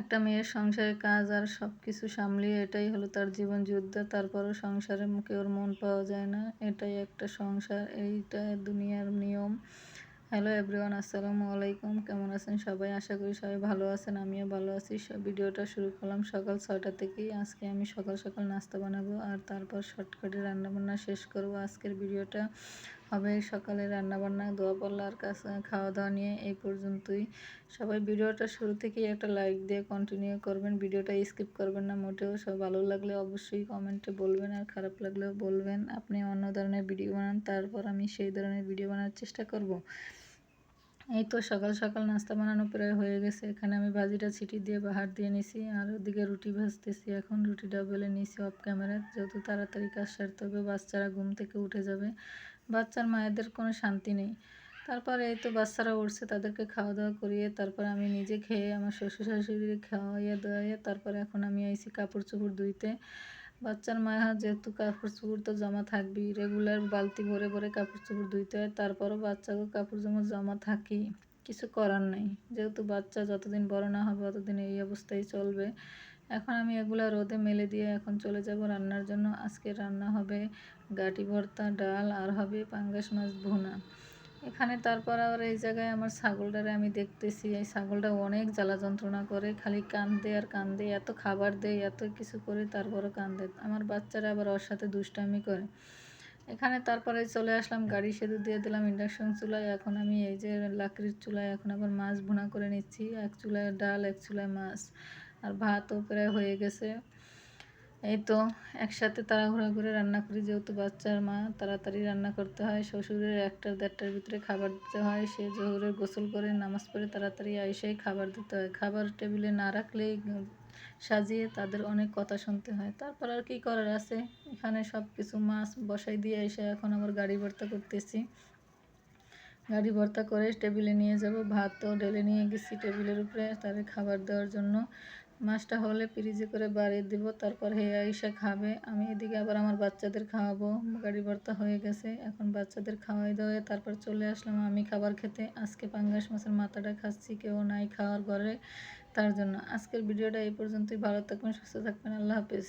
একটা মেয়ের সংসারে কাজ আর সব কিছু সামলিয়ে এটাই হলো তার জীবন যুদ্ধ। তারপরও সংসারের মুখে ওর মন পাওয়া যায় না। এটাই একটা সংসার, এইটা দুনিয়ার নিয়ম। হ্যালো এভরিওয়ান, আসসালামু আলাইকুম। কেমন আছেন সবাই? আশা করি সবাই ভালো আছেন, আমিও ভালো আছি। ভিডিওটা শুরু করলাম সকাল 6টা থেকেই। আজকে আমি সকাল সকাল নাস্তা বানাবো আর তারপর শর্টকাটে রান্নাবান্না শেষ করব। আজকের ভিডিওটা হবে সকালে রান্নাবান্না, দোয়া পাল্লার কাছে খাওয়া দাওয়া নিয়ে। এই পর্যন্তই। সবাই ভিডিওটা শুরু থেকেই একটা লাইক দিয়ে কন্টিনিউ করবেন, ভিডিওটা স্কিপ করবেন না মোটেও। সব ভালো লাগলে অবশ্যই কমেন্টে বলবেন, আর খারাপ লাগলেও বলবেন। আপনি অন্য ধরনের ভিডিও বানান, তারপর আমি সেই ধরনের ভিডিও বানানোর চেষ্টা করব। এই তো সকাল সকাল নাস্তা বানানো প্রায় হয়ে গেছে। এখানে আমি ভাজিটা ছিটি দিয়ে বাহার দিয়ে নিছি, আর ওদিকে রুটি ভাজতেছি। এখন রুটিটা বেলে নিছি অফ ক্যামেরা, যেহেতু তাড়াতাড়ি কাজ সারতে হবে, বাচ্চারা ঘুম থেকে উঠে যাবে। বাচ্চার মায়েদের কোনো শান্তি নেই। তারপর এই তো বাচ্চারা উঠছে, তাদেরকে খাওয়া দাওয়া করিয়ে তারপর আমি নিজে খেয়ে আমার শ্বশুর শাশুড়িকে খাওয়াইয়ে দাওয়াইয়ে তারপর এখন আমি আইছি কাপড় চোপড় ধুইতে। বাচ্চার মায়া যেহেতু কাপড় চোপড় তো জমা থাকবেই, রেগুলার বালতি ভরে ভরে কাপড় চোপড় ধুইতে হয়। তারপরও বাচ্চাকে কাপড় জমা থাকেই, কিছু করার নেই। যেহেতু বাচ্চা যতদিন বড় না হবে ততদিন এই অবস্থায় চলবে। এখন আমি এগুলা রোদে মেলে দিয়ে এখন চলে যাব রান্নার জন্য। আজকে রান্না হবে গাটি ভর্তা, ডাল, আর হবে পাঙ্গাস মাছ ভুনা। এখানে তারপর আর এই জায়গায় আমার ছাগলটারে আমি দেখতেছি, এই ছাগলটা অনেক জ্বালা যন্ত্রণা করে, খালি কান্দে আর কান্দে, এত খাবার দেয়, এত কিছু করে, তারপরও কান্দে। আমার বাচ্চারা আবার ওর সাথে দুষ্টামি করে। এখানে তারপরে চলে আসলাম, গাড়ি সেতু দিয়ে দিলাম ইন্ডাকশন চুলায়। এখন আমি এই যে লাকড়ির চুলায় এখন আবার মাছ ভুনা করে নিচ্ছি। এক চুলায় ডাল, এক চুলায় মাছ, আর ভাতও প্রায় হয়ে গেছে। এই তো একসাথে তাড়াহুড়া করে রান্না করি, যেহেতু বাচ্চার মা, তাড়াতাড়ি রান্না করতে হয়। শ্বশুরের 1টা-1.5টার ভিতরে খাবার দিতে হয়। সে জোহরের গোসল করে নামাজ পড়ে তাড়াতাড়ি আইসাই খাবার দিতে হয়। খাবার টেবিলে না রাখলেই সাজিয়ে তাদের অনেক কথা শুনতে হয়। তারপর আর কি করার আছে। এখানে সব কিছু মাছ বসাই দিয়ে এসে এখন আবার গাড়ি ভর্তা করতেছি। গাড়ি ভর্তা করে টেবিলে নিয়ে যাব। ভাতও ঢেলে নিয়ে গেছি টেবিলের উপরে তাদের খাবার দেওয়ার জন্য। মাছটা হলে ফ্রিজে করে বাড়িয়ে দিব, তারপর হে আইসা খাবে। আমি এদিকে আবার আমার বাচ্চাদের খাওয়াবো। গাড়ি ভর্তা হয়ে গেছে, এখন বাচ্চাদের খাওয়াই দাওয়াই তারপর চলে আসলাম আমি খাবার খেতে। আজকে পাঙ্গাস মাছের মাথাটা খাচ্ছি, কেউ নাই খাওয়ার ঘরে, তার জন্য। আজকের ভিডিওটা এই পর্যন্তই। ভালো থাকবেন, সুস্থ থাকবেন, আল্লাহ হাফেজ।